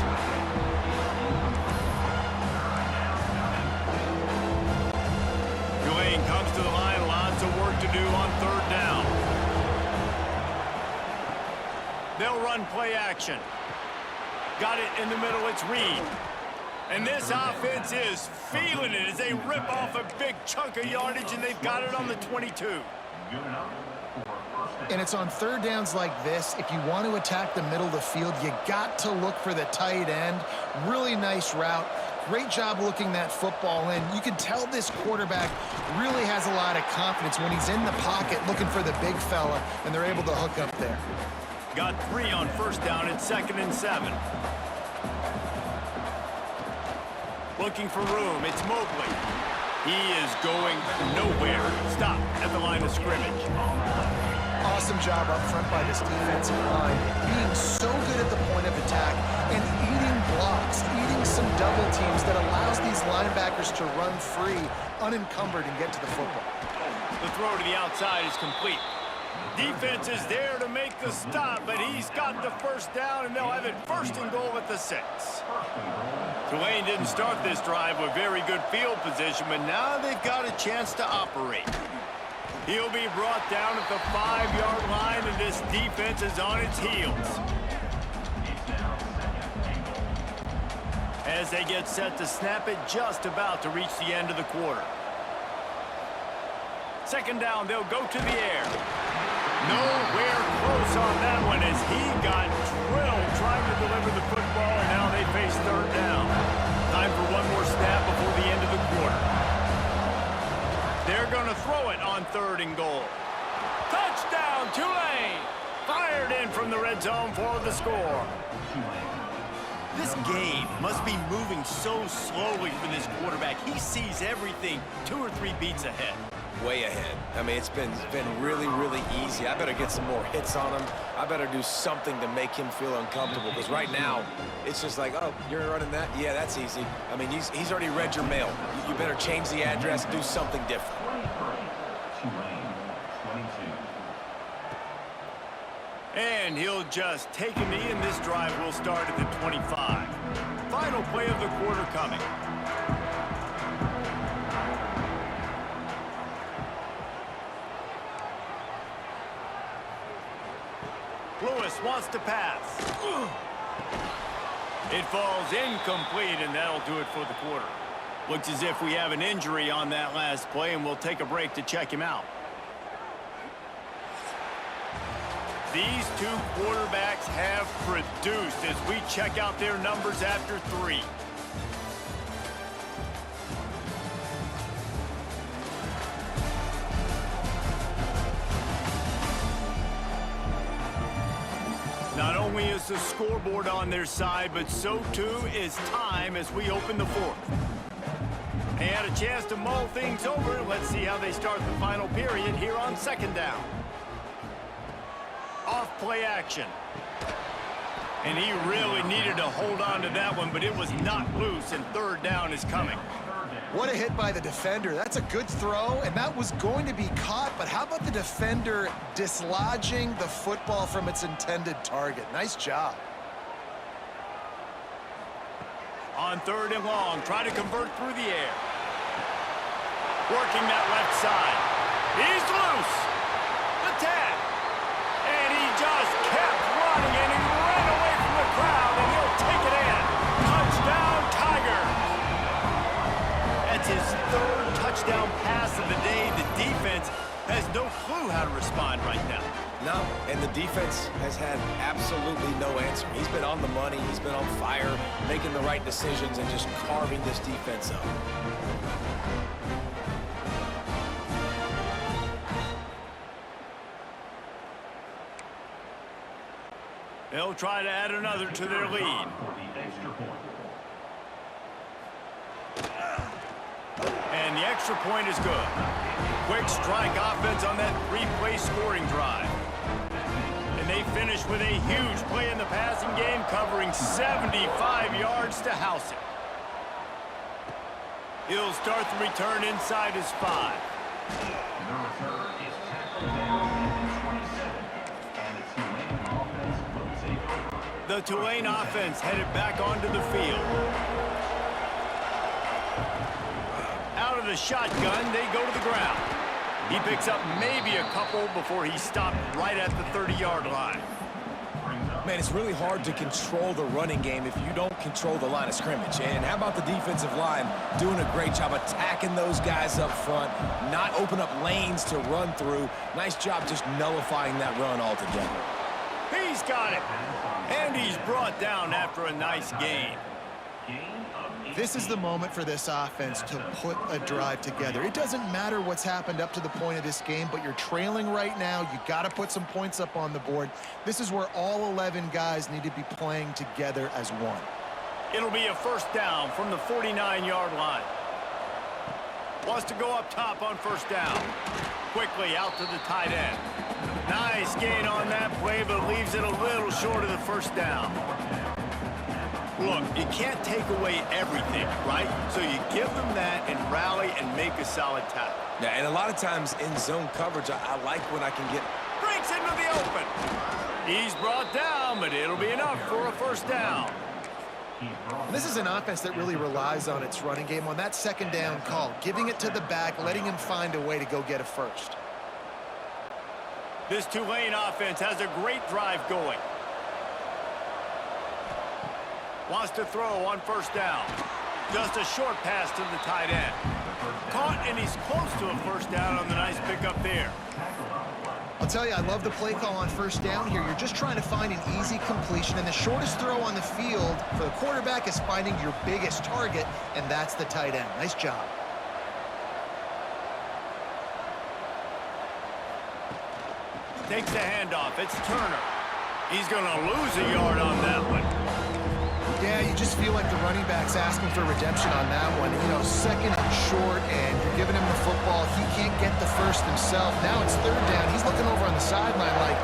[SPEAKER 1] Tulane comes to the line. Lots of work to do on 3rd down. They'll run play action. Got it in the middle, it's Reed. And this offense is feeling it as they rip off a big chunk of yardage, and they've got it on the 22.
[SPEAKER 3] And it's on 3rd downs like this. If you want to attack the middle of the field, you got to look for the tight end. Really nice route. Great job looking that football in. You can tell this quarterback really has a lot of confidence when he's in the pocket looking for the big fella, and they're able to hook up there.
[SPEAKER 1] Got 3 on first down. It's 2nd and 7. Looking for room. It's Mobley. He is going nowhere. Stop at the line of scrimmage.
[SPEAKER 3] Awesome job up front by this defensive line, being so good at the point of attack and eating blocks, eating some double teams that allows these linebackers to run free, unencumbered, and get to the football.
[SPEAKER 1] The throw to the outside is complete. Defense is there to make the stop, but he's got the first down, and they'll have it 1st and goal at the 6. Tulane didn't start this drive with very good field position, but now they've got a chance to operate. He'll be brought down at the 5-yard line, and this defense is on its heels. As they get set to snap it, just about to reach the end of the quarter. Second down, they'll go to the air. Nowhere close on that one as he got drilled trying to deliver the football, and now they face third down. Time for one more snap before the end of the quarter. They're going to throw it on 3rd and goal. Touchdown, Tulane! Fired in from the red zone for the score. This game must be moving so slowly for this quarterback. He sees everything 2 or 3 beats ahead.
[SPEAKER 2] Way ahead. I mean, it's been really, really easy. I better get some more hits on him. I better do something to make him feel uncomfortable, because right now, it's just like, oh, you're running that? Yeah, that's easy. I mean, he's already read your mail. You better change the address, do something different.
[SPEAKER 1] And he'll just take a knee, and this drive will start at the 25. Final play of the quarter coming. Lewis wants to pass. It falls incomplete, and that'll do it for the quarter. Looks as if we have an injury on that last play, and we'll take a break to check him out. These 2 quarterbacks have produced as we check out their numbers after 3. Not only is the scoreboard on their side, but so too is time as we open the 4th. They had a chance to mull things over. Let's see how they start the final period here on 2nd down. Off play action. And he really needed to hold on to that one, but it was not loose, and 3rd down is coming.
[SPEAKER 3] What a hit by the defender. That's a good throw, and that was going to be caught, but how about the defender dislodging the football from its intended target? Nice job.
[SPEAKER 1] On 3rd and long, try to convert through the air. Working that left side. He's loose. The tap. And he just kept running, and he ran away from the crowd, and he'll take it in. Touchdown, Tigers. That's his 3rd touchdown pass of the day. The defense has no clue how to respond right now.
[SPEAKER 2] No, and the defense has had absolutely no answer. He's been on the money. He's been on fire, making the right decisions, and just carving this defense up.
[SPEAKER 1] They'll try to add another to their lead. And the extra point is good. Quick strike offense on that 3-play scoring drive. And they finish with a huge play in the passing game, covering 75 yards to house it. He'll start the return inside his 5.
[SPEAKER 4] The return is tackled down at the 27, and the Tulane offense will take over.
[SPEAKER 1] The Tulane offense headed back onto the field. Out of the shotgun, they go to the ground. He picks up maybe a couple before he stopped right at the 30-yard line.
[SPEAKER 2] Man, it's really hard to control the running game if you don't control the line of scrimmage. And how about the defensive line doing a great job attacking those guys up front, not open up lanes to run through. Nice job just nullifying that run altogether.
[SPEAKER 1] He's got it. And he's brought down after a nice gain.
[SPEAKER 3] This is the moment for this offense to put a drive together. It doesn't matter what's happened up to the point of this game, but you're trailing right now. You got to put some points up on the board. This is where all 11 guys need to be playing together as one.
[SPEAKER 1] It'll be a 1st down from the 49-yard line. Wants to go up top on 1st down. Quickly out to the tight end. Nice gain on that play, but leaves it a little short of the 1st down. Look, you can't take away everything, right? So you give them that and rally and make a solid tackle.
[SPEAKER 2] Yeah, and a lot of times in zone coverage, I like when I can get...
[SPEAKER 1] Breaks into the open. He's brought down, but it'll be enough for a 1st down.
[SPEAKER 3] And this is an offense that really relies on its running game on that 2nd down call, giving it to the back, letting him find a way to go get a 1st.
[SPEAKER 1] This Tulane offense has a great drive going. Wants to throw on first down. Just a short pass to the tight end. Caught, and he's close to a first down on the nice pickup there.
[SPEAKER 3] I'll tell you, I love the play call on first down here. You're just trying to find an easy completion, and the shortest throw on the field for the quarterback is finding your biggest target, and that's the tight end. Nice job.
[SPEAKER 1] Takes the handoff. It's Turner. He's going to lose a yard on that one.
[SPEAKER 3] Yeah, you just feel like the running back's asking for redemption on that one. You know, second and short, and you're giving him the football. He can't get the first himself. Now it's third down. He's looking over on the sideline like,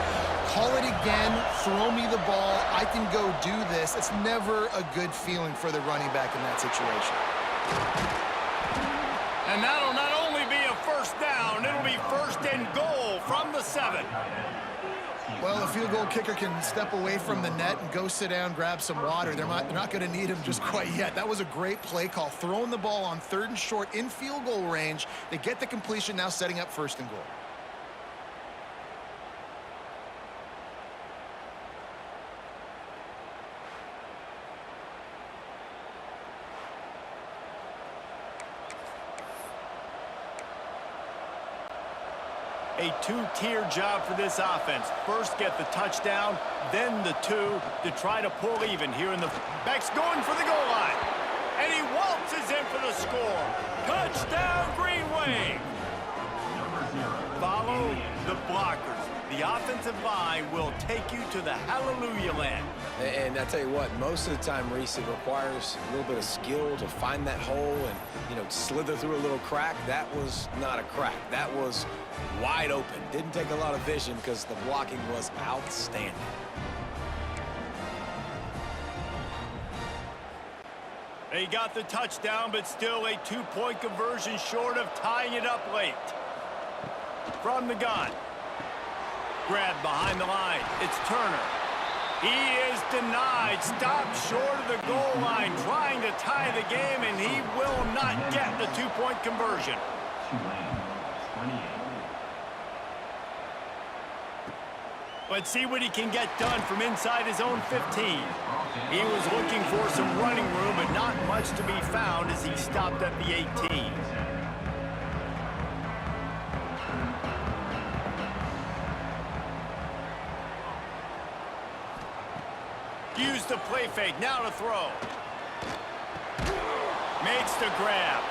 [SPEAKER 3] call it again, throw me the ball, I can go do this. It's never a good feeling for the running back in that situation.
[SPEAKER 1] And that'll not only be a first down, it'll be first and goal from the 7.
[SPEAKER 3] Well, a field goal kicker can step away from the net and go sit down, grab some water. They're not going to need him just quite yet. That was a great play call. Throwing the ball on third and short in field goal range. They get the completion, now setting up first and goal.
[SPEAKER 1] A two-tier job for this offense. First get the touchdown, then the 2 to try to pull even here in the... Beck's going for the goal line. And he waltzes in for the score. Touchdown, Green Wave. Follow the blockers. The offensive line will take you to the hallelujah land.
[SPEAKER 2] And I tell you what, most of the time, Reese, it requires a little bit of skill to find that hole and, you know, slither through a little crack. That was not a crack. That was wide open. Didn't take a lot of vision because the blocking was outstanding.
[SPEAKER 1] They got the touchdown, but still a 2-point conversion short of tying it up late. From the gun. Grabbed behind the line. It's Turner. He is denied. Stopped short of the goal line, trying to tie the game, and he will not get the 2-point conversion. Let's see what he can get done from inside his own 15. He was looking for some running room, but not much to be found as he stopped at the 18. Use the play fake, now to throw. Makes the grab.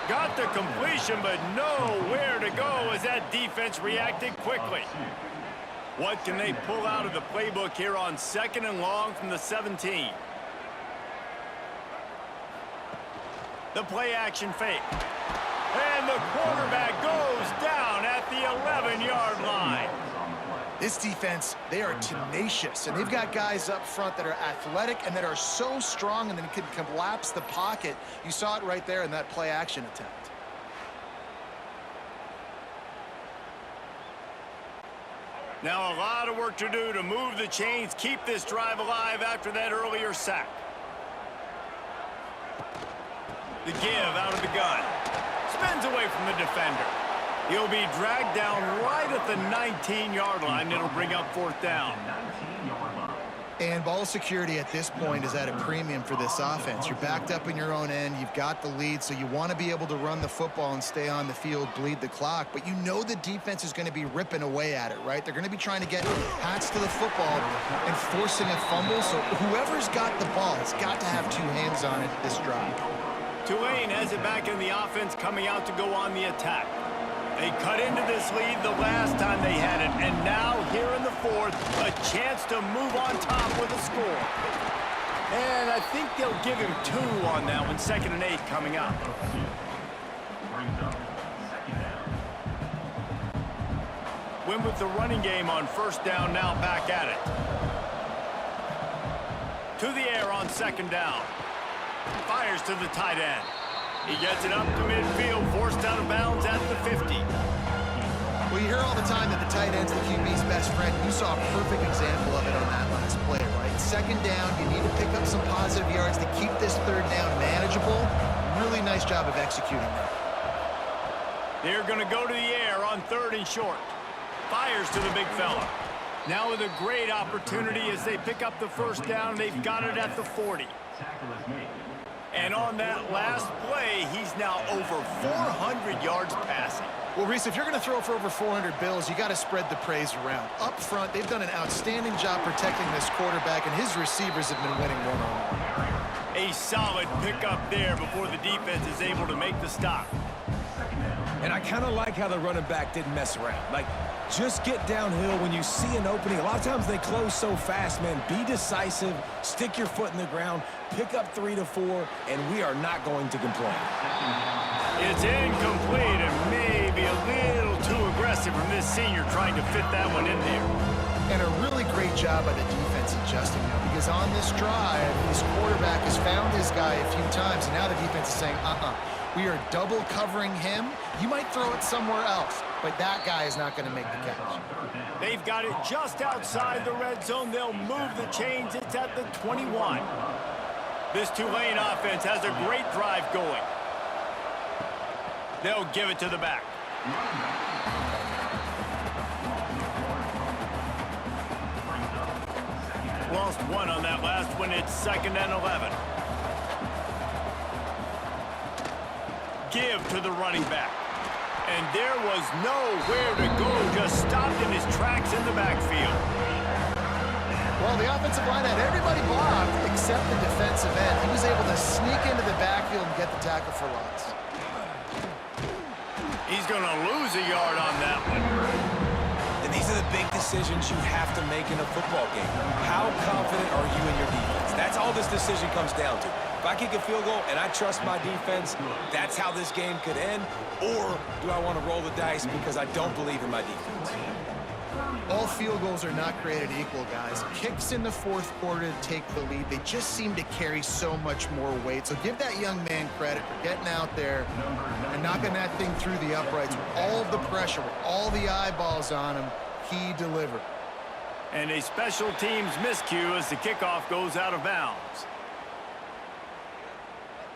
[SPEAKER 1] Got the completion, but nowhere to go as that defense reacted quickly. What can they pull out of the playbook here on 2nd and long from the 17? The play action fake. And the quarterback goes down at the 11-yard line.
[SPEAKER 3] This defense, they are tenacious, and they've got guys up front that are athletic and that are so strong and then can collapse the pocket. You saw it right there in that play action attempt.
[SPEAKER 1] Now a lot of work to do to move the chains, keep this drive alive after that earlier sack. The give out of the gun. Spins away from the defender. He'll be dragged down right at the 19-yard line. It'll bring up 4th down.
[SPEAKER 3] And ball security at this point is at a premium for this offense. You're backed up in your own end. You've got the lead, so you want to be able to run the football and stay on the field, bleed the clock. But you know the defense is going to be ripping away at it, right? They're going to be trying to get hats to the football and forcing a fumble. So whoever's got the ball has got to have 2 hands on it this drive.
[SPEAKER 1] Tulane has it back in the offense, coming out to go on the attack. They cut into this lead the last time they had it, and now here in the 4th, a chance to move on top with a score. And I think they'll give him 2 on that one. 2nd and 8 coming up. Win with the running game on first down, now back at it. To the air on 2nd down. Fires to the tight end. He gets it up to midfield, forced out of bounds at the 50.
[SPEAKER 3] Well, you hear all the time that the tight end's the QB's best friend. You saw a perfect example of it on that last play, right? 2nd down, you need to pick up some positive yards to keep this 3rd down manageable. Really nice job of executing that.
[SPEAKER 1] They're going to go to the air on 3rd and short. fires to the big fella. Now with a great opportunity as they pick up the first down. They've got it at the 40. And on that last play, he's now over 400 yards passing.
[SPEAKER 3] Well, Reese, if you're going to throw for over 400 bills, you got to spread the praise around. Up front, they've done an outstanding job protecting this quarterback, and his receivers have been winning one-on-one.
[SPEAKER 1] A solid pickup there before the defense is able to make the stop.
[SPEAKER 2] And I kind of like how the running back didn't mess around. Like, just get downhill when you see an opening. A lot of times they close so fast, man. Be decisive, stick your foot in the ground, pick up 3 to 4, and we are not going to complain.
[SPEAKER 1] It's incomplete and maybe a little too aggressive from this senior trying to fit that one in there.
[SPEAKER 3] And a really great job by the defense adjusting now, because on this drive, this quarterback has found his guy a few times, and now the defense is saying, we are double covering him. You might throw it somewhere else, but that guy is not going to make the catch.
[SPEAKER 1] They've got it just outside the red zone. They'll move the chains. It's at the 21. This Tulane offense has a great drive going. They'll give it to the back. Lost one on that last one. It's 2nd and 11. Give to the running back. And there was nowhere to go. Just stopped in his tracks in the backfield.
[SPEAKER 3] Well, the offensive line had everybody blocked except the defensive end. He was able to sneak into the backfield and get the tackle for loss.
[SPEAKER 1] He's going to lose a yard on that one.
[SPEAKER 2] And these are the big decisions you have to make in a football game. How confident are you in your defense? That's all this decision comes down to. If I kick a field goal and I trust my defense, that's how this game could end. Or do I want to roll the dice because I don't believe in my defense?
[SPEAKER 3] All field goals are not created equal, guys. Kicks in the fourth quarter to take the lead. They just seem to carry so much more weight. So give that young man credit for getting out there and knocking that thing through the uprights with all of the pressure, with all the eyeballs on him. He delivered.
[SPEAKER 1] And a special teams miscue as the kickoff goes out of bounds.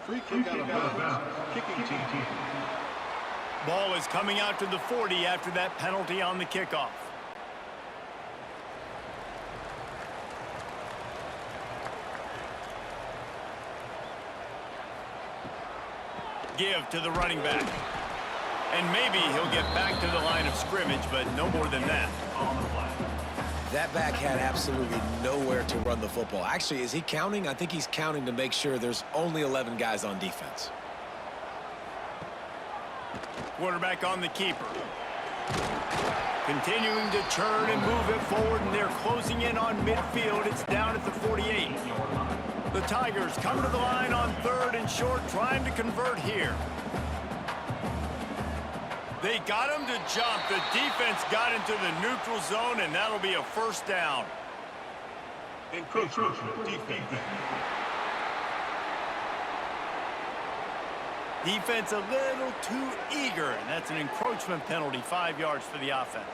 [SPEAKER 6] Free kick out of bounds. Kicking team.
[SPEAKER 1] Ball is coming out to the 40 after that penalty on the kickoff. Give to the running back. And maybe he'll get back to the line of scrimmage, but no more than that.
[SPEAKER 2] That back had absolutely nowhere to run the football. Actually, is he counting? I think he's counting to make sure there's only 11 guys on defense.
[SPEAKER 1] Quarterback on the keeper. Continuing to churn and move it forward, and they're closing in on midfield. It's down at the 48. The Tigers come to the line on 3rd and short, trying to convert here. They got him to jump. The defense got into the neutral zone, and that'll be a first down.
[SPEAKER 6] Encroachment defense.
[SPEAKER 1] Defense a little too eager, and that's an encroachment penalty, 5 yards for the offense.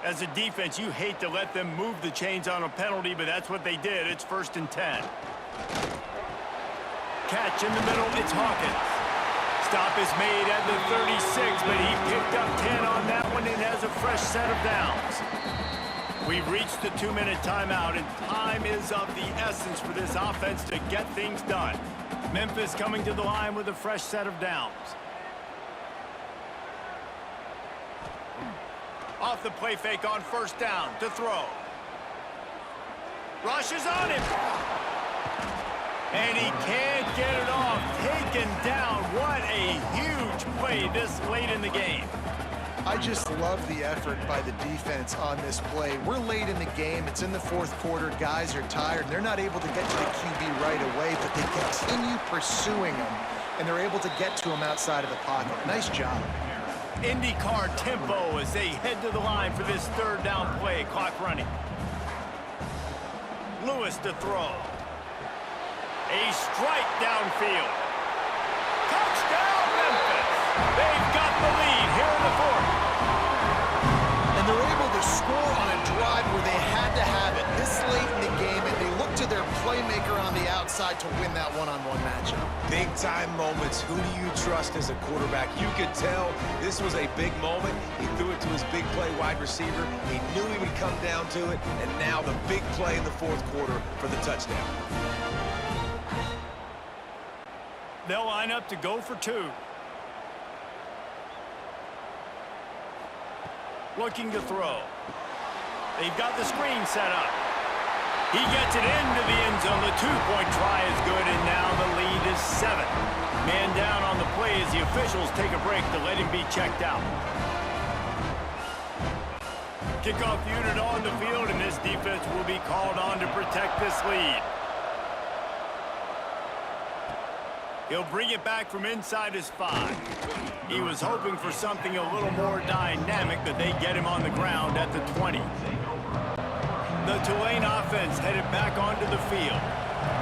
[SPEAKER 1] As a defense, you hate to let them move the chains on a penalty, but that's what they did. It's 1st and 10. Catch in the middle, it's Hawkins. Stop is made at the 36, but he picked up 10 on that one and has a fresh set of downs. We've reached the 2-minute timeout, and time is of the essence for this offense to get things done. Memphis coming to the line with a fresh set of downs. Off the play fake on 1st down to throw. Rushes on him. And he can't get it off. Taken down. What a huge play this late in the game.
[SPEAKER 3] I just love the effort by the defense on this play. We're late in the game. It's in the 4th quarter. Guys are tired. They're not able to get to the QB right away, but they continue pursuing him, and they're able to get to him outside of the pocket. Nice job.
[SPEAKER 1] IndyCar tempo as they head to the line for this 3rd down play. Clock running. Lewis to throw. A strike downfield. Touchdown, Memphis. They've got the lead here in the 4th.
[SPEAKER 3] And they're able to score on a drive where they had to have it this late in the game, and they look to their playmaker on the outside. decide to win that one-on-one matchup.
[SPEAKER 2] Big-time moments. Who do you trust as a quarterback? You could tell this was a big moment. He threw it to his big play wide receiver. He knew he would come down to it, and now the big play in the fourth quarter for the touchdown.
[SPEAKER 1] They'll line up to go for two. Looking to throw. They've got the screen set up. He gets it into the end zone. The two-point try is good, and now the lead is 7. Man down on the play as the officials take a break to let him be checked out. Kickoff unit on the field, and this defense will be called on to protect this lead. He'll bring it back from inside his 5. He was hoping for something a little more dynamic, but they get him on the ground at the 20. The Tulane offense headed back onto the field.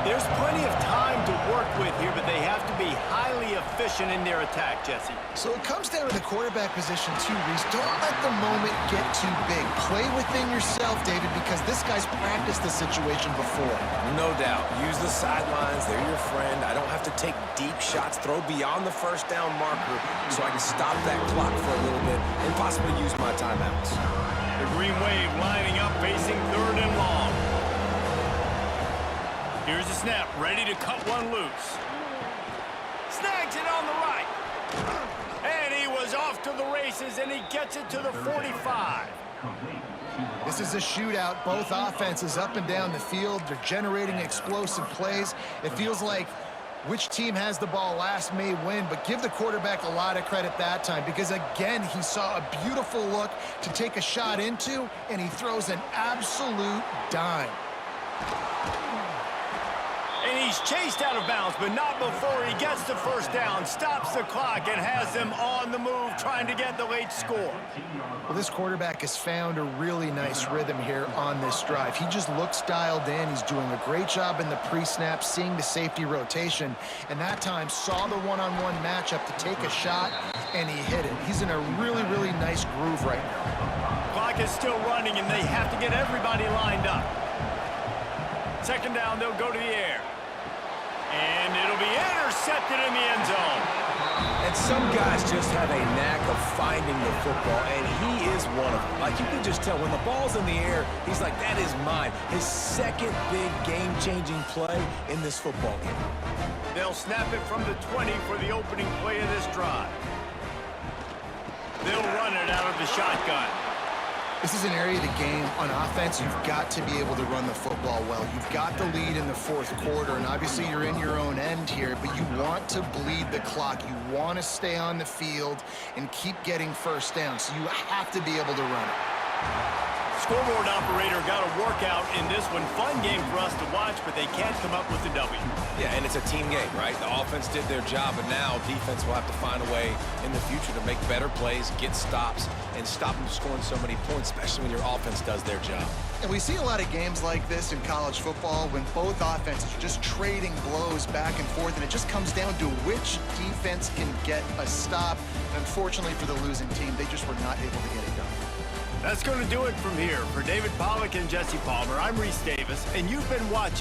[SPEAKER 1] There's plenty of time to work with here, but they have to be highly efficient in their attack, Jesse.
[SPEAKER 3] So it comes down to the quarterback position too, Reese. Don't let the moment get too big. Play within yourself, David, because this guy's practiced the situation before.
[SPEAKER 2] No doubt. Use the sidelines. They're your friend. I don't have to take deep shots, throw beyond the first down marker so I can stop that clock for a little bit and possibly use my timeouts.
[SPEAKER 1] The Green Wave lining up, facing 3rd and long. Here's the snap, ready to cut one loose. Snags it on the right. And he was off to the races, and he gets it to the 45.
[SPEAKER 3] This is a shootout. Both offenses up and down the field. They're generating explosive plays. It feels like which team has the ball last may win, but give the quarterback a lot of credit that time because, again, he saw a beautiful look to take a shot into, and he throws an absolute dime.
[SPEAKER 1] And he's chased out of bounds, but not before he gets the first down, stops the clock, and has them on the move trying to get the late score.
[SPEAKER 3] Well, this quarterback has found a really nice rhythm here on this drive. He just looks dialed in. He's doing a great job in the pre-snap, seeing the safety rotation, and that time saw the one-on-one matchup to take a shot, and he hit it. He's in a really, really nice groove right now.
[SPEAKER 1] Clock is still running, and they have to get everybody lined up. Second down, they'll go to the air. And it'll be intercepted in the end zone.
[SPEAKER 2] And some guys just have a knack of finding the football, and he is one of them. Like, you can just tell when the ball's in the air, he's like, that is mine. His second big game-changing play in this football game.
[SPEAKER 1] They'll snap it from the 20 for the opening play of this drive. They'll run it out of the shotgun.
[SPEAKER 3] This is an area of the game on offense you've got to be able to run the football well. You've got the lead in the fourth quarter, and obviously you're in your own end here, but you want to bleed the clock. You want to stay on the field and keep getting first down, so you have to be able to run it.
[SPEAKER 1] Scoreboard operator got a workout in this one. Fun game for us to watch, but they can't come up with a W.
[SPEAKER 2] Yeah, and it's a team game, right? The offense did their job, and now defense will have to find a way in the future to make better plays, get stops, and stop them scoring so many points, especially when your offense does their job.
[SPEAKER 3] And we see a lot of games like this in college football when both offenses are just trading blows back and forth, and it just comes down to which defense can get a stop. And unfortunately for the losing team, they just were not able to get it done.
[SPEAKER 1] That's going to do it from here. For David Pollack and Jesse Palmer, I'm Reese Davis, and you've been watching